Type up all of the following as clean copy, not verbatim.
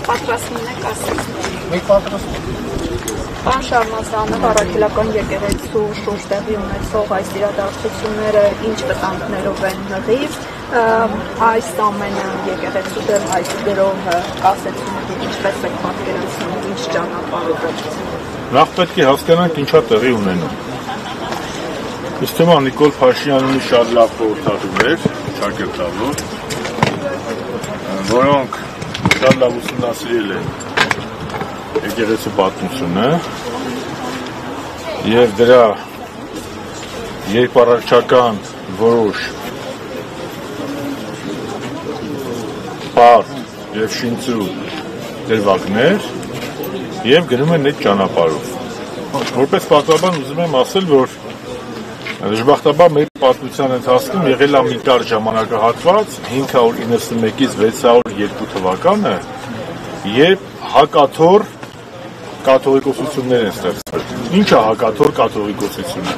Պատրաստումն եք ասել։ Մեկ պատրաստ։ Պարոն Շարմազանով առաքելական եկեղեցու շուրջ տեղի ունեցող այս իրադարձությունները ինչ վտանգներով են հղիվ, այս ամենը եկեղեցու դեմ այս գրոհը կասեցումը ինչպես եք պատկերացնում, ինչ ճանապարհով։ Նախ պետք է հասկանանք ինչա տեղի ունենում։ Ըստ թվում Նիկոլ Փաշինյանի շատ լավ խորհրդատուներ, ճակերտավոր, որոնք շատ լավ ուսումնասիրել են եկեղեցու պատմությունը եւ դրա երկարաչական որոշ պարտ եւ շինծու դրվագներ եւ գնում են այդ ճանապարհով։ Որպես պատմաբան ուզում եմ ասել, որ դժբախտաբար մեր պատմության ընթացքում եղել է մի կարճ ժամանակահատված 591-ից 602 թվականը, երբ հակաթոռ կաթողիկոսություններ են ստեղծվել։ Ինչ է հակաթոռ կաթողիկոսությունը։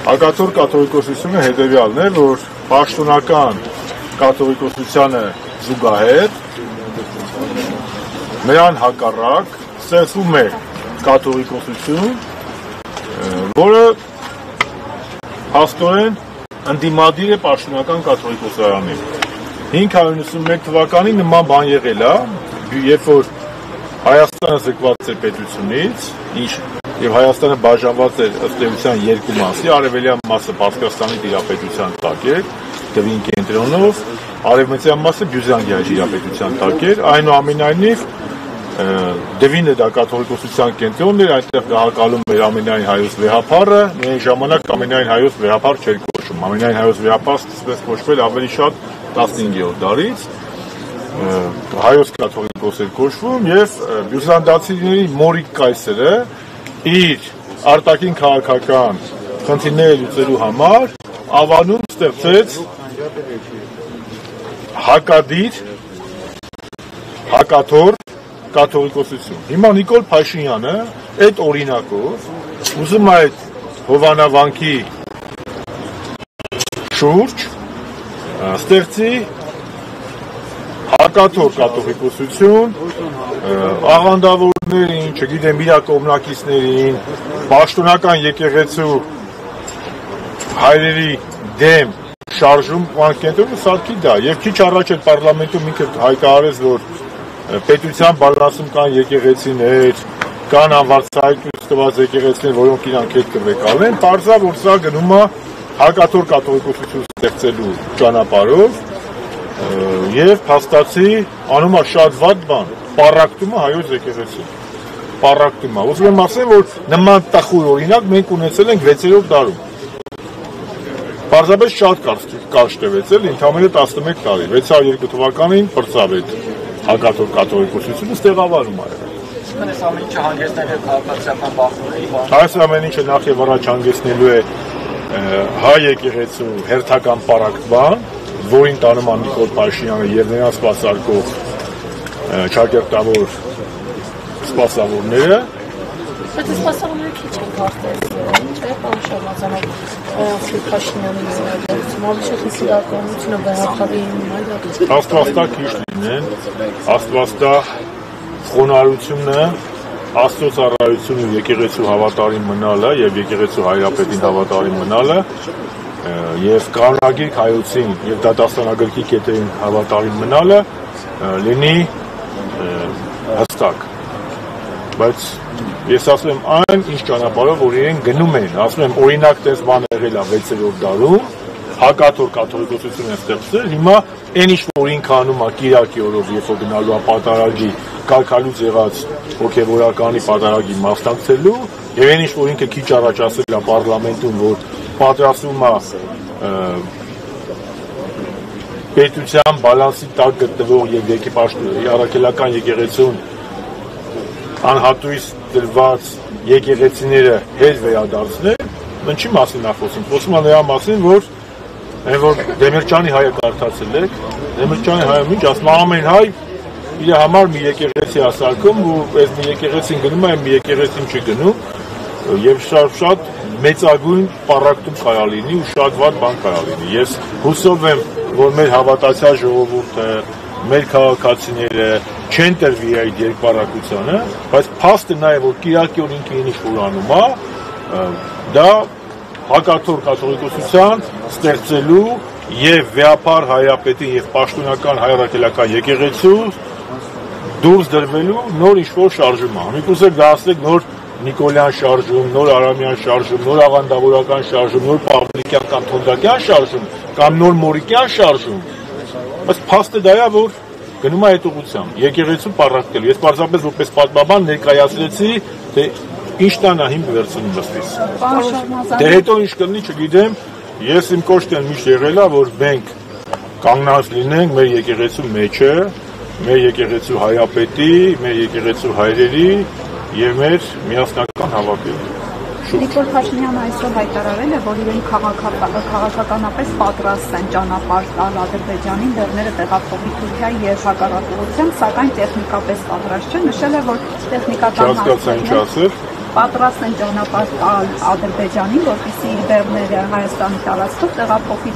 Հակաթոռ կաթողիկոսությունը հետևյալն է, որ պաշտոնական կաթողիկոսությանը զուգահեռ նրան հակառակ ստեղծվում է կաթողիկոսություն, որը հաստորեն ընդդիմադիր է պաշտոնական կաթողիկոսարանին։ 591 թվականին նման բան եղել է, երբ որ Հայաստանը զրկված է պետությունից, եւ Հայաստանը բաժանված էր ըստ էության երկու մասի, արևելյան մասը Պարսկաստանի տիրապետության տակ էր, Դվին կենտրոնով, արևմտյան մասը Բյուզանդիայի տիրապետության տակ էր, այնուամենայնիվ Դվինը դա կաթողիկոսության կենտրոնն էր, այնտեղ գահակալում էր ամենայն հայոց վեհափառը, միայն ժամանակ ամենայն հայոց վեհափառ չէր կոչվում, ամենայն հայոց վեհափառ սկսվեց կոչվել ավելի շատ 15-րդ դարից, հայոց կաթողիկոս էր կոչվում եւ բյուզանդացիների մորիկ կայսրը իր արտաքին քաղաքական խնդիրները լուծելու համար ավանում ստեղծեց հակադիր հակաթոռ կաթողիկոսություն։ Հիմա Նիկոլ Փաշինյանը այդ օրինակով ուզում է այդ հովանավանքի շուրջ ստեղծի հակաթոռ կաթողիկոսություն, աղանդավորներին, չգիտեմ, իր կողմնակիցներին, պաշտոնական եկեղեցու հայրերի դեմ շարժում կենտրոնը սարքի դա։ Եվ քիչ առաջ այդ պարլամենտում ինքը հայտարարեց, որ պետության բալանսում կան եկեղեցիներ, կան անվարձահայտույց տված եկեղեցիներ, որոնք իրանք հետ կվեկալեն, պարզա, որ սա գնում է հակաթոռ կաթողիկոսություն ստեղծելու ճանապարհով եւ փաստացի անում է շատ վատ բան, պառակտում է հայոց եկեղեցին։ Պառակտում է։ Ուզում եմ ասել, որ նման տխուր օրինակ մենք ունեցել ենք 6-րդ դարում։ Պարզապես շատ կարճ տևեցել, ընդամենը 11 տարի, 602 թվականին պրծավ այդ հակաթոռ կաթողիկոսությունը ստեղծավարում արել։ Այս ամեն ինչը հանգեցնել է քաղաքացիական բախումների։ Այս ամեն ինչը նախ եւ առաջ հանգեցնելու է հայ եկեղեցու հերթական պառակտման, որին տանում է Նիկոլ Փաշինյանը եւ նրան սպասարկող ճակերտավոր սպասավորները։ Բայց սպասավորները քիչ են կարծես, չէ՞, պարոն Շարմազանով Փաշինյանի զինադարձում, ավելի շատ իսլամականությունը վեհափառի այլ Աստվածտա քիչ լինեն, աստվածտա խոնարհությունը, Աստծո ծառայությունը եկեղեցու հավատարիմ մնալը եւ եկեղեցու հայրապետին հավատարիմ մնալը եւ կանոնագիր հայոցին եւ դատաստանագրքի կետերին հավատարիմ մնալը լինի հստակ։ Բայց ես ասում եմ այն ինչ ճանապարհով որ իրեն գնում են, ասում եմ օրինակ տես բան եղել է 6-րդ դարում, հակաթոռ կաթողիկոսություն է ստեղծել, հիմա այն ինչ որ ինքը անում է Կիրակի օրով, երբ որ գնալու է պատարագի, կարգալուց եղած հոգեվորականի պատարագի մասնակցելու, եւ այն ինչ որ ինքը քիչ առաջ ասել է պարլամենտում, որ պատրաստվում է պետության բալանսի տակ գտնվող եւ առաքելական եկեղեցուն անհատույց դրված եկեղեցիները հետ վերադարձնել, ինչի մասին է խոսում։ Խոսում է նրա մասին, որ Դեմիրճյանի հայը կարդացել եք, Դեմիրճյանի հայը ինչ ասում, ամեն հայ իր համար մի եկեղեցի ասարկում ու այս մի եկեղեցին գնում է, մի եկեղեցին չի գնում եւ շատ մեծագույն պառակտում կարա լինի ու շատ վատ բան կարա լինի։ Ես հուսով եմ, որ մեր հավատացյալ ժողովուրդը, մեր քաղաքացիները չեն տրվի այդ երկպառակտությանը, բայց փաստը նա է, որ Կիրակի ինքը ինչ որ անում է, դա հակաթոռ կաթողիկոսության ստեղծելու եւ վեհապար հայապետի եւ պաշտոնական հայրաքելական եկեղեցու դուրս դրվելու նոր ինչ-որ շարժում է։ Միգուցե գասեք նոր Նիկոլյան շարժում, նոր Արամյան շարժում, նոր աղանդավորական շարժում, նոր Պավլիկյան կամ Թոնդակյան շարժում կամ նոր Մորիկյան շարժում։ Բայց փաստը դա է, որ գնում է այդ ուղղությամբ, եկեղեցու պառակտելու։ Ես պարզապես որպես պատմաբան ներկայացրեցի, թե ինչ տանա հիմք վերցնում ըստիս։ Դե հետո ինչ կլինի, չգիտեմ, ես իմ կոշտեն միշտ եղել է, որ մենք կանգնած լինենք մեր եկեղեցու մեջը, մեր եկեղեցու հայապետի, մեր եկեղեցու հայրերի եւ մեր միասնական հավաքելու։ Նիկոլ Փաշինյանը այսօր հայտարարել է, որ իրենք քաղաքականապես պատրաստ են ճանապարհ տալ Ադրբեջանին դերները տեղափոխի Թուրքիայի եւ հակառակողությամբ, սակայն տեխնիկապես պատրաստ չեն։ Նշել է, որ տեխնիկական հասցեներ պատրաստ են ճանապարհ տալ Ադրբեջանին, որպեսզի իր դերները Հայաստանի տարածքով տեղափոխի